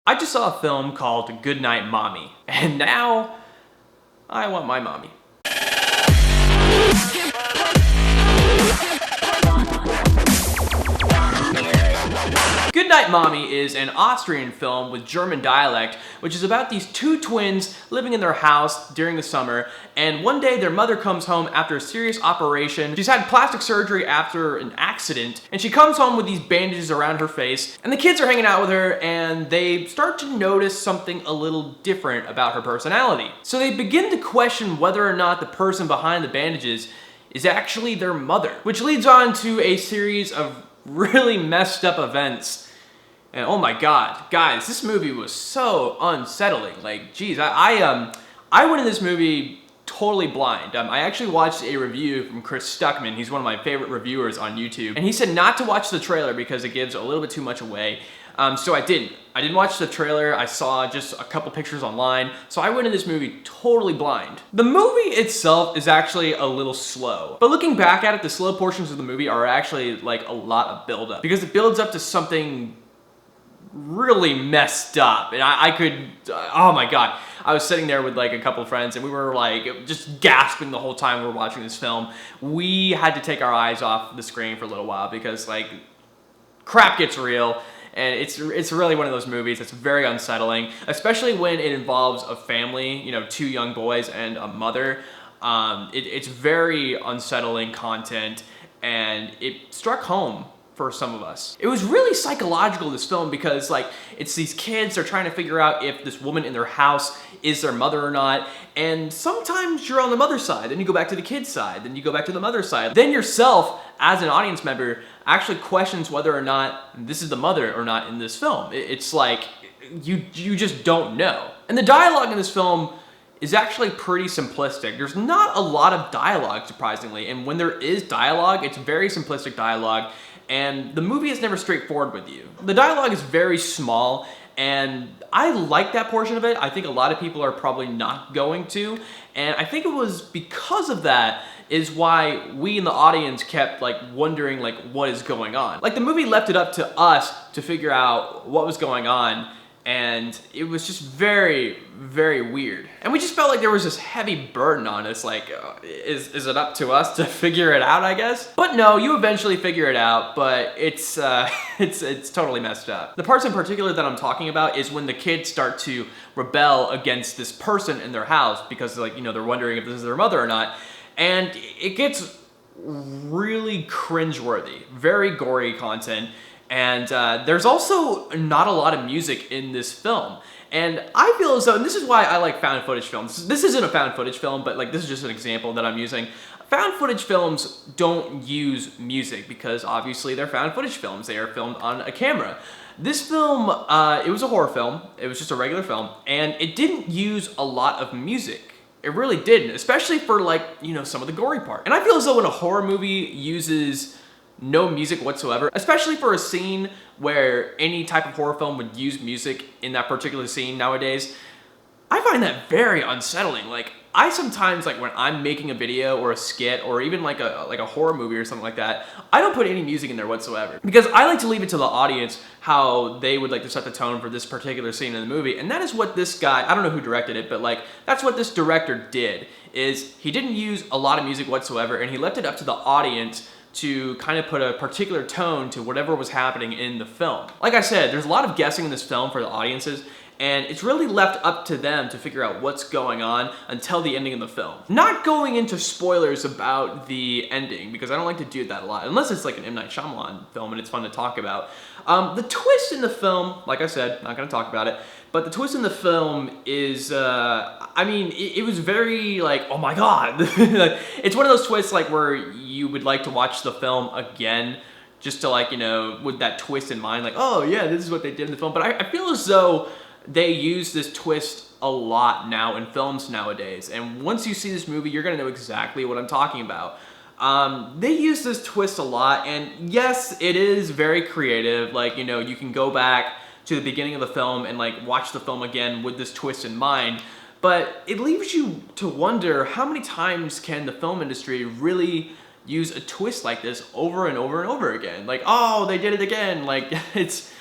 I just saw a film called Goodnight, Mommy, and now I want my mommy. Goodnight, Mommy is an Austrian film with German dialect, which is about these two twins living in their house during the summer, and one day their mother comes home after a serious operation. She's had plastic surgery after an accident, and she comes home with these bandages around her face, and the kids are hanging out with her, and they start to notice something a little different about her personality. So they begin to question whether or not the person behind the bandages is actually their mother, which leads on to a series of really messed up events. And oh my god, guys, this movie was so unsettling. Like, geez, I went in this movie totally blind. I actually watched a review from Chris Stuckman. He's one of my favorite reviewers on YouTube, and he said not to watch the trailer because it gives a little bit too much away. So I didn't watch the trailer. I saw just a couple pictures online. So I went in this movie totally blind. The movie itself is actually a little slow, but looking back at it, the slow portions of the movie are actually like a lot of buildup, because it builds up to something really messed up. And I could, oh my god. I was sitting there with like a couple of friends, and we were like just gasping the whole time we were watching this film. We had to take our eyes off the screen for a little while because like crap gets real. And it's really one of those movies that's very unsettling, especially when it involves a family, you know, two young boys and a mother. It's very unsettling content, and it struck home for some of us. It was really psychological, this film, because like it's these kids, they're trying to figure out if this woman in their house is their mother or not, and sometimes you're on the mother's side, then you go back to the kid's side, then you go back to the mother's side. Then yourself, as an audience member, actually questions whether or not this is the mother or not in this film. It's like, you just don't know. And the dialogue in this film is actually pretty simplistic. There's not a lot of dialogue, surprisingly, and when there is dialogue, it's very simplistic dialogue, and the movie is never straightforward with you. The dialogue is very small, and I like that portion of it. I think a lot of people are probably not going to, and I think it was because of that is why we in the audience kept like wondering like what is going on. Like the movie left it up to us to figure out what was going on, and it was just very, very weird. And we just felt like there was this heavy burden on us, like, is it up to us to figure it out, I guess? But no, you eventually figure it out, but it's totally messed up. The parts in particular that I'm talking about is when the kids start to rebel against this person in their house because, like, you know, they're wondering if this is their mother or not. And it gets really cringeworthy, very gory content. And there's also not a lot of music in this film. And I feel as though, and this is why I like found footage films. This isn't a found footage film, but like this is just an example that I'm using. Found footage films don't use music because obviously they're found footage films. They are filmed on a camera. This film, it was a horror film. It was just a regular film, and it didn't use a lot of music. It really didn't, especially for like, you know, some of the gory part. And I feel as though when a horror movie uses no music whatsoever, especially for a scene where any type of horror film would use music in that particular scene nowadays, I find that very unsettling. Like, I sometimes, like when I'm making a video or a skit or even like a horror movie or something like that, I don't put any music in there whatsoever because I like to leave it to the audience how they would like to set the tone for this particular scene in the movie. And that is what this guy, I don't know who directed it, but like that's what this director did, is he didn't use a lot of music whatsoever, and he left it up to the audience to kind of put a particular tone to whatever was happening in the film. Like I said, there's a lot of guessing in this film for the audiences, and it's really left up to them to figure out what's going on until the ending of the film. Not going into spoilers about the ending, because I don't like to do that a lot, unless it's like an M. Night Shyamalan film and it's fun to talk about. The twist in the film, like I said, not gonna talk about it, but the twist in the film is, I mean, it was very like, oh my god. Like, it's one of those twists like where you would like to watch the film again, just to like, you know, with that twist in mind, like, oh yeah, this is what they did in the film. But I feel as though they use this twist a lot now in films nowadays. And once you see this movie, you're gonna know exactly what I'm talking about. They use this twist a lot, and yes, it is very creative. Like, you know, you can go back to the beginning of the film and like watch the film again with this twist in mind, but it leaves you to wonder how many times can the film industry really use a twist like this over and over and over again? Like, oh, they did it again. Like, it's,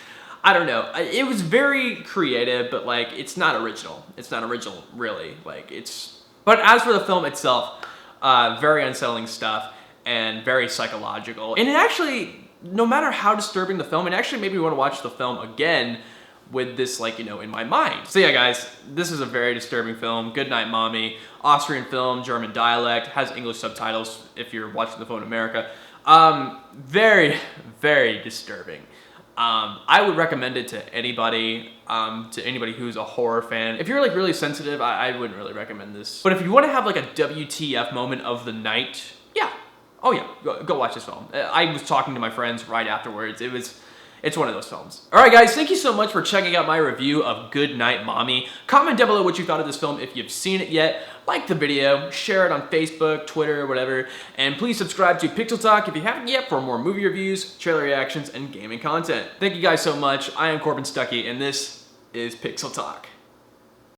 I don't know. It was very creative, but like it's not original. It's not original, really. Like it's. But as for the film itself, very unsettling stuff and very psychological. And it actually, no matter how disturbing the film, it actually made me want to watch the film again with this, like, you know, in my mind. So yeah, guys, this is a very disturbing film. Goodnight, Mommy. Austrian film, German dialect, has English subtitles if you're watching the phone in America. Very, very disturbing. I would recommend it to anybody who's a horror fan. If you're like really sensitive, I wouldn't really recommend this. But if you want to have like a WTF moment of the night, yeah. Oh yeah, go watch this film. I was talking to my friends right afterwards. It's one of those films. All right, guys, thank you so much for checking out my review of Goodnight, Mommy. Comment down below what you thought of this film if you've seen it yet. Like the video, share it on Facebook, Twitter, whatever, and please subscribe to Pixel Talk if you haven't yet for more movie reviews, trailer reactions, and gaming content. Thank you guys so much. I am Corbin Stuckey, and this is Pixel Talk.